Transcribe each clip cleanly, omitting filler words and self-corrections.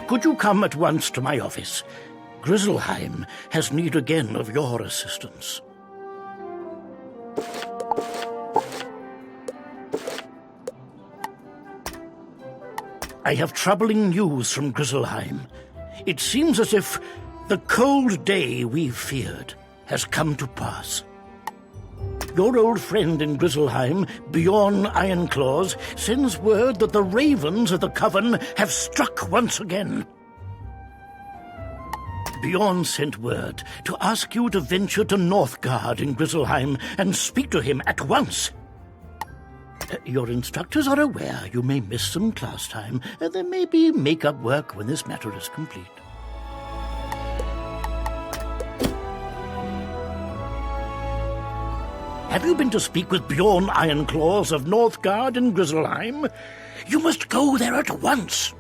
Could you come at once to my office? Grizzleheim has need again of your assistance. I have troubling news from Grizzleheim. It seems as if the cold day we've feared has come to pass. Your old friend in Grizzleheim, Bjorn Ironclaws, sends word that the ravens of the coven have struck once again. Bjorn sent word to ask you to venture to Northgard in Grizzleheim and speak to him at once. Your instructors are aware you may miss some class time. There may be make-up work when this matter is complete. Have you been to speak with Bjorn Ironclaws of Northgard in Grizzleheim? You must go there at once.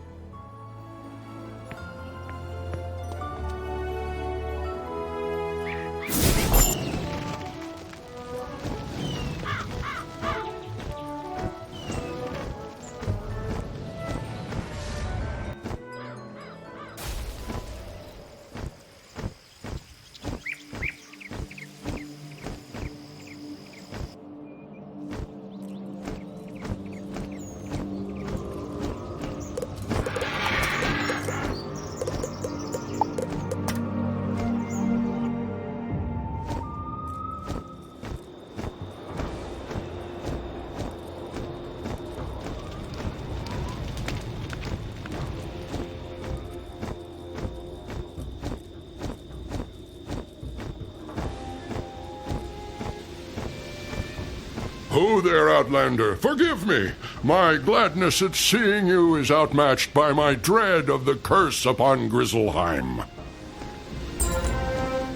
Ho there, Outlander. Forgive me. My gladness at seeing you is outmatched by my dread of the curse upon Grizzleheim.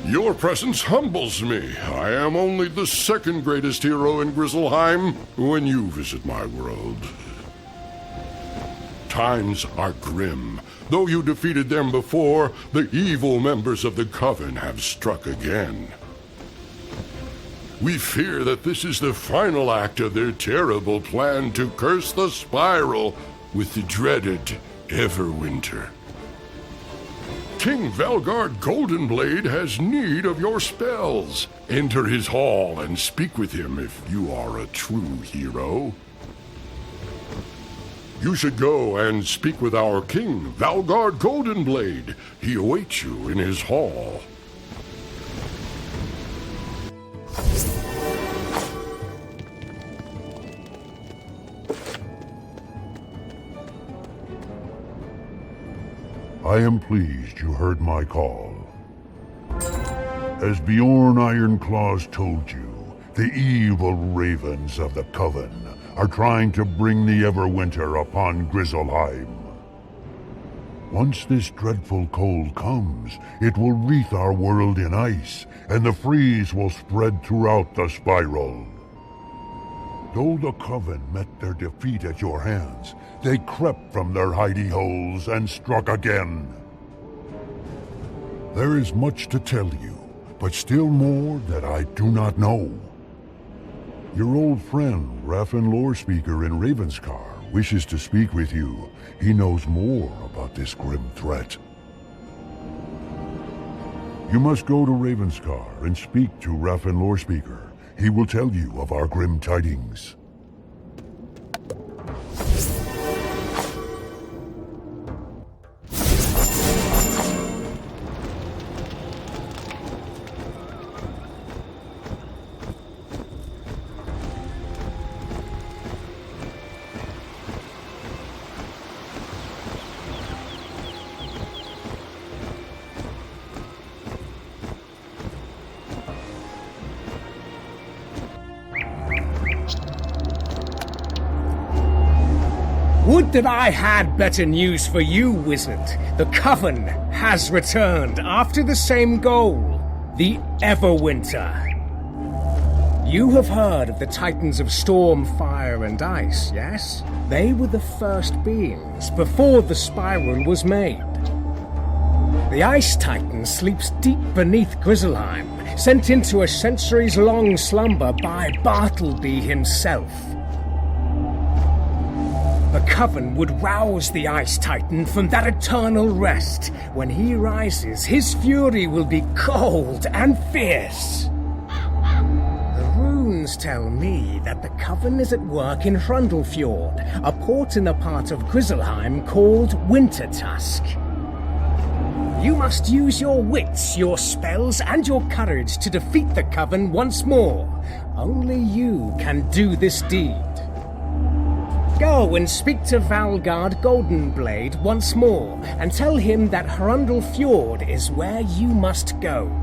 Your presence humbles me. I am only the second greatest hero in Grizzleheim when you visit my world. Times are grim. Though you defeated them before, the evil members of the coven have struck again. We fear that this is the final act of their terrible plan to curse the spiral with the dreaded Everwinter. King Valgard Goldenblade has need of your spells. Enter his hall and speak with him if you are a true hero. You should go and speak with our king, Valgard Goldenblade. He awaits you in his hall. I am pleased you heard my call. As Bjorn Ironclaws told you, the evil ravens of the coven are trying to bring the Everwinter upon Grizzleheim. Once this dreadful cold comes, it will wreath our world in ice, and the freeze will spread throughout the spiral. Though the coven met their defeat at your hands, they crept from their hidey holes and struck again. There is much to tell you, but still more that I do not know. Your old friend, Raffen Lorespeaker in Ravenscar, wishes to speak with you. He knows more about this grim threat. You must go to Ravenscar and speak to Raffen Lorespeaker. He will tell you of our grim tidings. Would that I had better news for you, Wizard. The Coven has returned after the same goal, the Everwinter. You have heard of the Titans of Storm, Fire, and Ice, yes? They were the first beings before the spiral was made. The Ice Titan sleeps deep beneath Grizzleheim, sent into a centuries-long slumber by Bartleby himself. The coven would rouse the Ice Titan from that eternal rest. When he rises, his fury will be cold and fierce. The runes tell me that the coven is at work in Hrundle Fjord, a port in a part of Grizzleheim called Wintertusk. You must use your wits, your spells, and your courage to defeat the coven once more. Only you can do this deed. Go and speak to Valgard Goldenblade once more, and tell him that Hrundle Fjord is where you must go.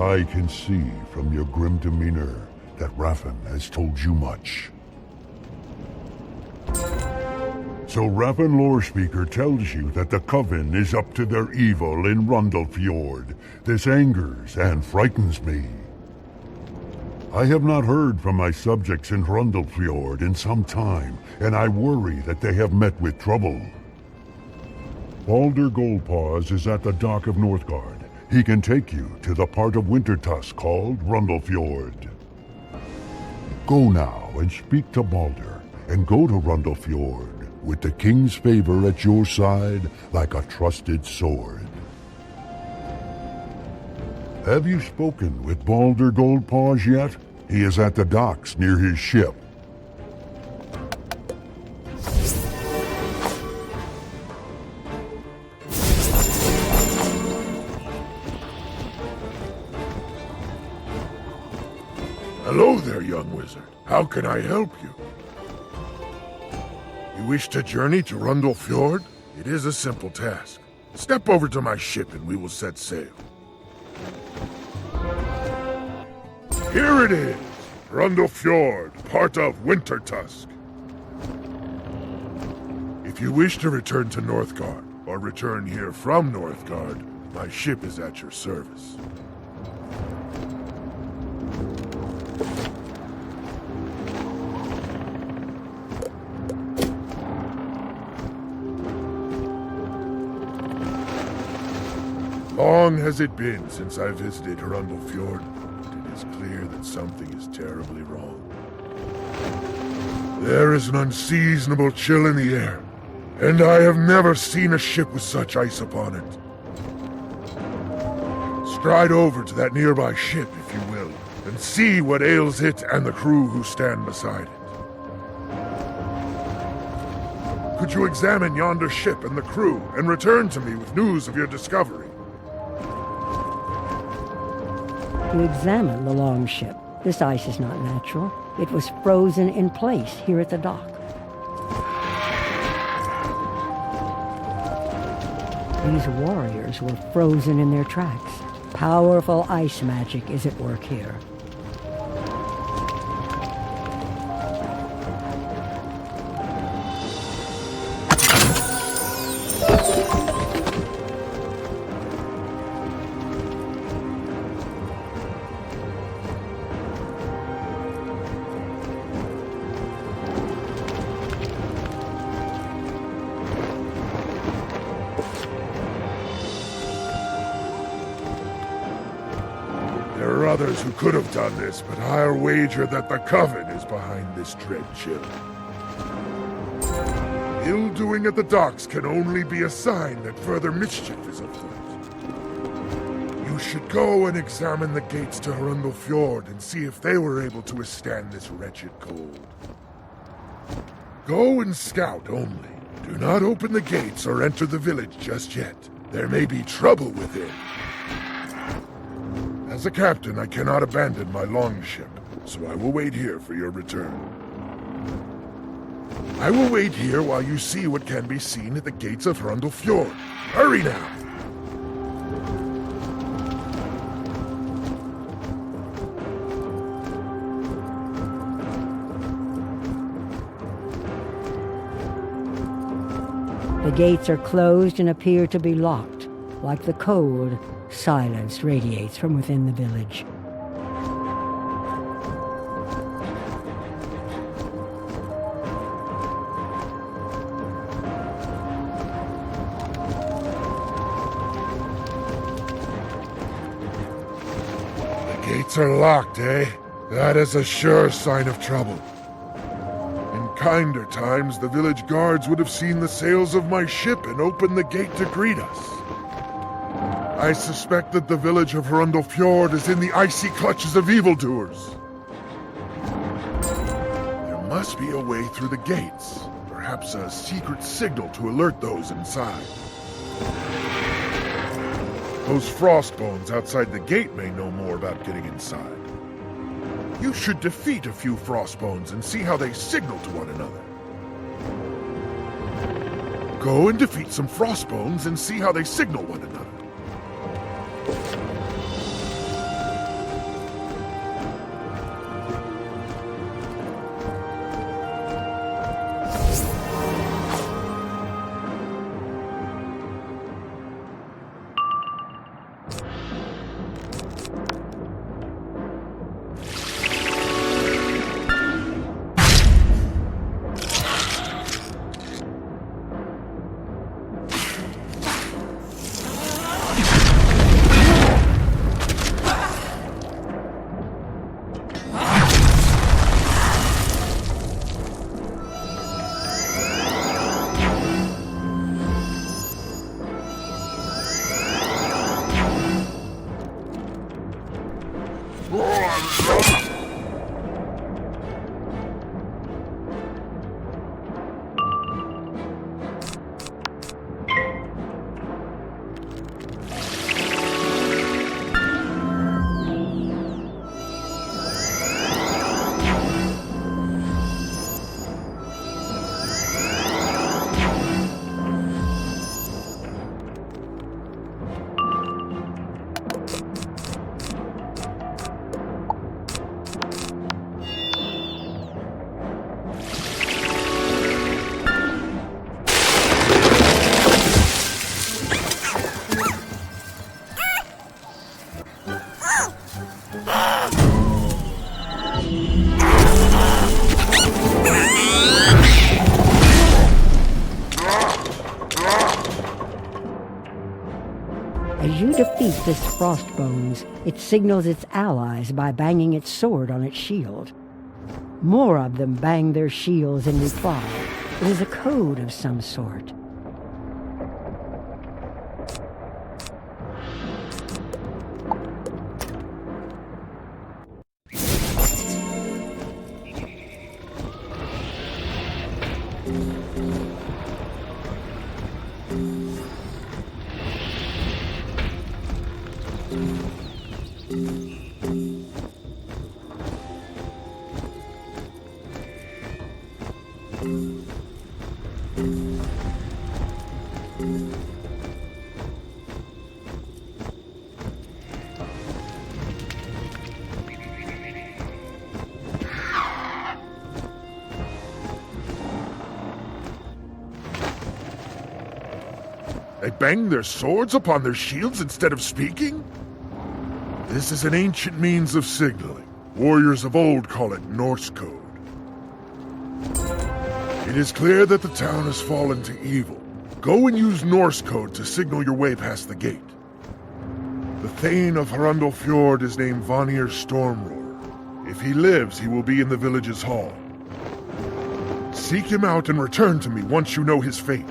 I can see from your grim demeanor that Raffen has told you much. So Raffen Lorespeaker tells you that the Coven is up to their evil in Hrundle Fjord. This angers and frightens me. I have not heard from my subjects in Hrundle Fjord in some time, and I worry that they have met with trouble. Baldur Goldpaws is at the dock of Northgard. He can take you to the part of Wintertusk called Hrundle Fjord. Go now and speak to Baldur, and go to Hrundle Fjord with the king's favor at your side like a trusted sword. Have you spoken with Baldur Goldpaws yet? He is at the docks near his ship. Hello there, young wizard. How can I help you? You wish to journey to Hrundle Fjord? It is a simple task. Step over to my ship and we will set sail. Here it is, Hrundle Fjord, part of Wintertusk. If you wish to return to Northgard, or return here from Northgard, my ship is at your service. Long has it been since I visited Hrundle Fjord, and it is clear that something is terribly wrong. There is an unseasonable chill in the air, and I have never seen a ship with such ice upon it. Stride over to that nearby ship, if you will, and see what ails it and the crew who stand beside it. Could you examine yonder ship and the crew, and return to me with news of your discovery? You examine the longship. This ice is not natural. It was frozen in place here at the dock. These warriors were frozen in their tracks. Powerful ice magic is at work here. There are others who could have done this, but I'll wager that the Coven is behind this dread chill. Ill-doing at the docks can only be a sign that further mischief is afoot. You should go and examine the gates to Hrundle Fjord and see if they were able to withstand this wretched cold. Go and scout only. Do not open the gates or enter the village just yet. There may be trouble within. As a captain, I cannot abandon my longship, so I will wait here for your return. I will wait here while you see what can be seen at the gates of Hrundle Fjord. Hurry now! The gates are closed and appear to be locked, like the cold, silence radiates from within the village. The gates are locked, eh? That is a sure sign of trouble. In kinder times, the village guards would have seen the sails of my ship and opened the gate to greet us. I suspect that the village of Hrundle Fjord is in the icy clutches of evildoers. There must be a way through the gates. Perhaps a secret signal to alert those inside. Those frostbones outside the gate may know more about getting inside. You should defeat a few frostbones and see how they signal to one another. Go and defeat some frostbones and see how they signal one another. As you defeat this Frostbones, it signals its allies by banging its sword on its shield. More of them bang their shields in reply. It is a code of some sort. They bang their swords upon their shields instead of speaking? This is an ancient means of signaling. Warriors of old call it Norse code. It is clear that the town has fallen to evil. Go and use Norse code to signal your way past the gate. The Thane of Hrundle Fjord is named Vanir Stormroar. If he lives, he will be in the village's hall. Seek him out and return to me once you know his fate.